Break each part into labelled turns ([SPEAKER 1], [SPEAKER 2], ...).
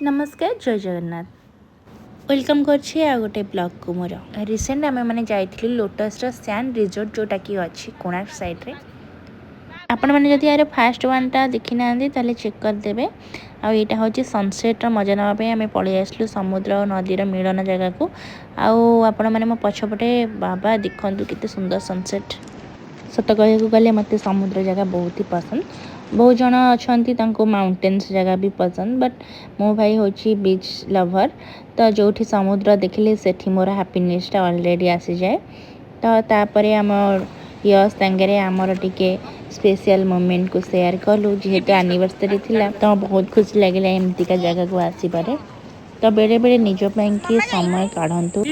[SPEAKER 1] नमस्कार जय जगन्नाथ वेलकम करछि आ गोटे ब्लॉग को मोर रिसेंट आम मैंने जाइथिलु लोटस सैंड रिजोर्ट जोटा कि अच्छी कोणार्क साइड रे आपण मैंने जदि यार फास्ट वन टा देखी ना ताले चेक करदेवे आईटा हूँ सनसेट्र मजा नापी आम पलि आसलु समुद्र और नदीर मिलन जगह को आपण मैंने मो पछपटे बाबा देखु केते सुंदर सनसेट सत कह गले मत समुद्र जगह बहुत ही पसंद बहुत जन अच्छा माउंटेन्स जगह भी पसंद बट मो भाई हूँ बीच लवर तो जो समुद्र देखिले से मोर हैप्पीनेसटा ऑलरेडी आसी जाए तो तापर आम यश सांगे आमर टिके स्पेशल मोमेंट को शेयर कलु जेहेतु एनिवर्सरी थिला तो बहुत खुशी लगे एमतीका जगह को आसपारे तो बेले बेले निज कि समय काढ़ंतु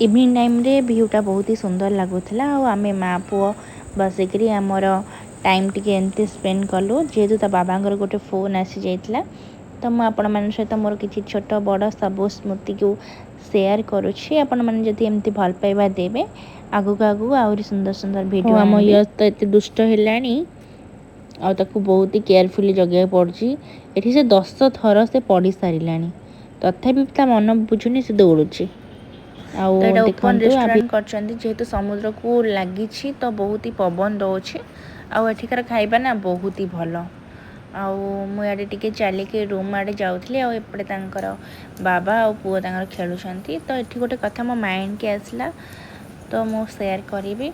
[SPEAKER 1] इवनिंग टाइम रे व्यूटा बहुत ही सुंदर लगुला आम माँ पुओ बसिक आमर टाइम टी एमती स्पेंड कलु जेहेतु ता बाबांगर गोटे फोन आसी जाइए तो मुझे आपण मान सहित मोर किसी छोट बड़ सब स्मृति को शेयर करुच्छी आपण मैंने जदि एमती भल पाइबा देवे आगु आगु आहरी सुंदर सुंदर वीडियो आम यश तो एत दुष्ट है बहुत ही केयरफुली जगह पड़ी ये से 10 थर से पढ़ी सारा तथापि ता मन बुझुनी से दौड़ुची ओपन रेस्टोरेंट करछंती जेहेतु समुद्र को लगी तो बहुत ही पवन दौर आठिकार खाइबा ना बहुत ही भल आड़े टे चलिके रूम आड़े जाऊँगी आपटे बाबा आ पुओ खेलुंट तो ये गोटे कथा मो माइंड के आसला तो मु शेयर करी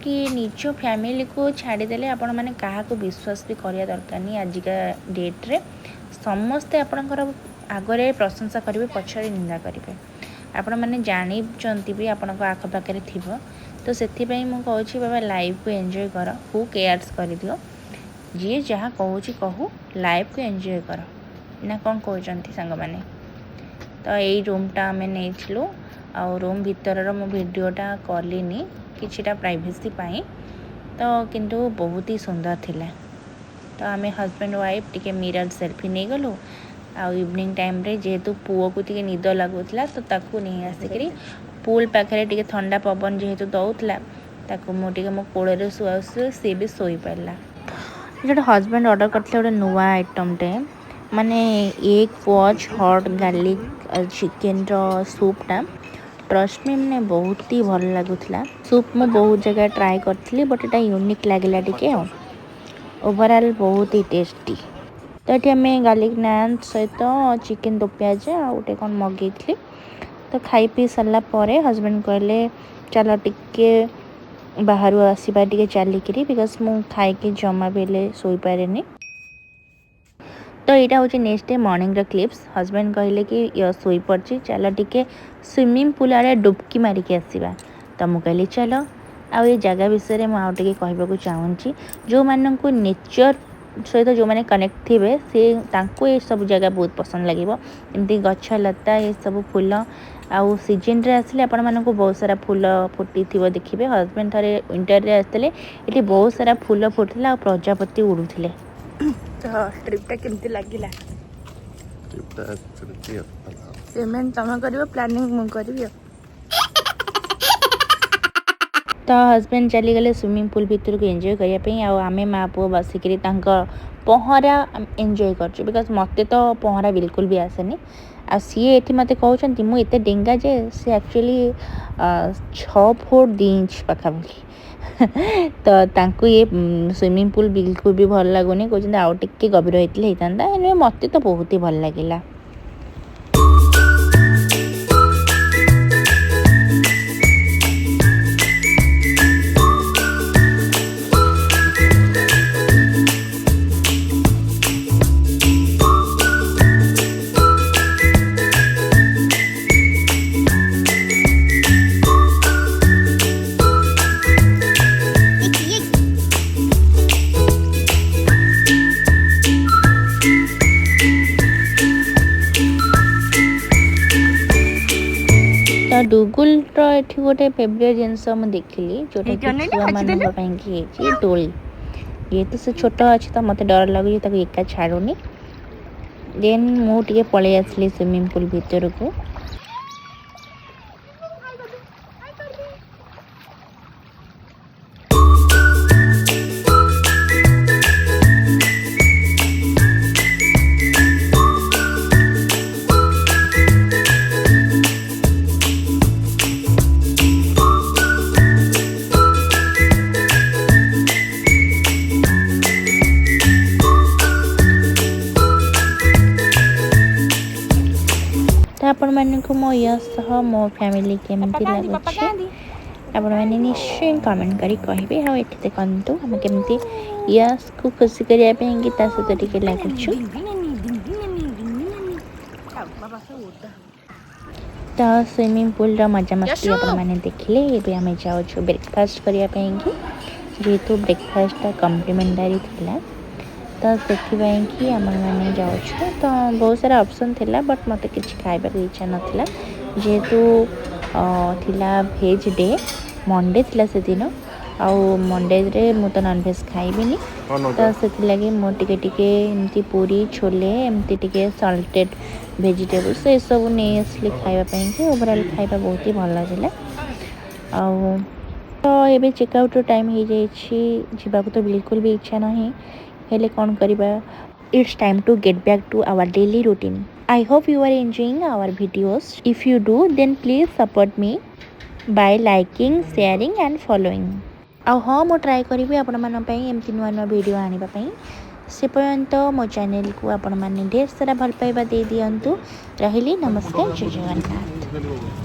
[SPEAKER 1] कि निज फैमिली को छाड़ीदे आपण मैंने क्या विश्वास भी करने दरकार नहीं आजिका डेट रे समस्ते आपणकर आगरे प्रशंसा करेंगे पछरे निंदा करेंगे आपण मैंने जानी भी आपण आखपाखे थी तो से मुझे बाबा लाइफ को एंजॉय कर हु केयर्स कर दियो जी जहाँ कहूँ कहू लाइफ को एंजॉय कर ना कौन कहते सांग मैंने तो यही रूमटा आम नहीं आ रूम भितर मो वीडियोटा कलिनी किछिटा प्राइवेसी पाई तो किंतु बहुत ही सुंदर थिला तो आम हजबैंड वाइफ टिके मिरर सेल्फी नहीं गलु आ इवनिंग टाइम रे जेहेतु पुओ को टिके निद लगुला तो ताकू नहीं आसिक पुल पाखे टिके ठंडा पवन जेहेतु दौला ताकू मुझे मो कोड़े शुआ सी भी शोई पारा जो हजबैंड ऑर्डर करते गोटे नुआ आइटमटे माने एग पॉच हॉट गार्लिक चिकेन सूपटा ट्रस्ट में मैंने बहुत ही भल लगुला सूप मैं बहुत जगह ट्राए करी बट एटा यूनिक लगे टिके ओवरऑल बहुत ही टेस्टी तो ये आम गार्लिक नान सहित चिकेन दो पियाज आ गोटे कौन मगई तो खाई पी सारा हजबैंड कहले चल टिके बाहर आसवा टे चलिकी बिकज मु खाई जमा बेले शोई पारे तो यहाँ हूँ next day morning clips husband कहले कि शोई पड़ी चल टिके स्विमिंग पूल आड़े डुबकी मारिक आसवा तो मुझे कहली चल आ जगह विषय में आउटे कहवाक चाहूँगी जो मानक नेचर सहित जो मैंने कनेक्ट थे से ये सब जगह बहुत पसंद लगे एमती गछ लता ये सब फूल आउ सीजन रे आसले आपण मानक बहुत सारा फूल फुटी थी देखिए हजबैंड थे विंटर रे आसते ये बहुत सारा फूल फुटला आ प्रजापति उड़ूले तो ट्रिपटा केमती लगिला पेमेंट तुम कर प्लानिंग मु करी तो हजबैंड चली गले स्विमिंग पूल भितर को एंजॉय करने आम माँ पुओ बसिक पहरा एंजॉय कर बिकज मत तो पहरा बिल्कुल भी आसेनी आ सी ये मत कहते मुझे डेंगा जे सी एक्चुअली 6 फुट 2 इंच पाखापाखि तो ये स्विमिंग पूल बिल्कुल भी भल लगुनि कहते आउ टे गभीर होता मत तो बहुत ही भल लगे डुगुल ये गोटे फेवरेट जिनस मुझे देखिली जोटा छुआ मानी डोली ये तो से छोट अच्छी तो मत डर लगे एका छाड़ूनी देन मुझे पलि आसली स्विमिंग पूल भितर को ଆପଣମାନଙ୍କୁ ମୋ ୟଶ୍ ସହ ମୋ ଫ୍ୟାମିଲି କେମିତି ଲାଗୁଛି ଆପଣମାନେ ନିଶ୍ଚୟ କମେଣ୍ଟ କରି କହିବେ। ଆଉ ଏଠି ଦେଖନ୍ତୁ ଆମେ କେମିତି ୟଶ୍କୁ ଖୁସି କରିବା ପାଇଁକି ତା ସହିତ ଟିକେ ଲାଗୁଛୁ। ତ ସୁଇମିଂ ପୁଲ୍ର ମଜାମସ୍ତି ଆପଣମାନେ ଦେଖିଲେ। ଏବେ ଆମେ ଯାଉଛୁ ବ୍ରେକଫାଷ୍ଟ କରିବା ପାଇଁକି, ଯେହେତୁ ବ୍ରେକଫାଷ୍ଟଟା କମ୍ପ୍ଲିମେଣ୍ଟାରୀ ଥିଲା ତ ସେଥିପାଇଁକି ଆମେମାନେ ଯାଉଛୁ। ତ ବହୁତ ସାରା ଅପସନ୍ ଥିଲା ବଟ୍ ମୋତେ କିଛି ଖାଇବାକୁ ଇଚ୍ଛା ନଥିଲା, ଯେହେତୁ ଥିଲା ଭେଜ୍ ଡେ, ମଣ୍ଡେ ଥିଲା ସେଦିନ। ଆଉ ମଣ୍ଡେରେ ମୁଁ ତ ନନଭେଜ୍ ଖାଇବିନି, ତ ସେଥିଲାଗି ମୁଁ ଟିକେ ଏମିତି ପୁରୀ ଛୋଲେ ଏମିତି ଟିକେ ସଲ୍ଟେଡ଼ ଭେଜିଟେବୁଲ୍ସ ଏସବୁ ନେଇ ଆସିଲି ଖାଇବା ପାଇଁକି। ଓଭରାଲ୍ ଖାଇବା ବହୁତ ହି ଭଲ ଥିଲା। ଆଉ ତ ଏବେ ଚେକ୍ଆଉଟ୍ର ଟାଇମ୍ ହେଇଯାଇଛି, ଯିବାକୁ ତ ବିଲକୁଲ ବି ଇଚ୍ଛା ନାହିଁ, ହେଲେ କ'ଣ କରିବା, it's time to get back to our daily routine. I hope you are enjoying our videos. If you do, then please support me by liking, sharing and following. ଆଉ ହଁ, ମୁଁ ଟ୍ରାଏ କରିବି ଆପଣମାନଙ୍କ ପାଇଁ ଏମିତି ନୂଆ ନୂଆ ଭିଡ଼ିଓ ଆଣିବା ପାଇଁ। ସେ ପର୍ଯ୍ୟନ୍ତ ମୋ ଚ୍ୟାନେଲକୁ ଆପଣମାନେ ଢେର ସାରା ଭଲ ପାଇବା ଦେଇ ଦିଅନ୍ତୁ। ରହିଲି, ନମସ୍କାର, ଜୟ ଜଗନ୍ନାଥ।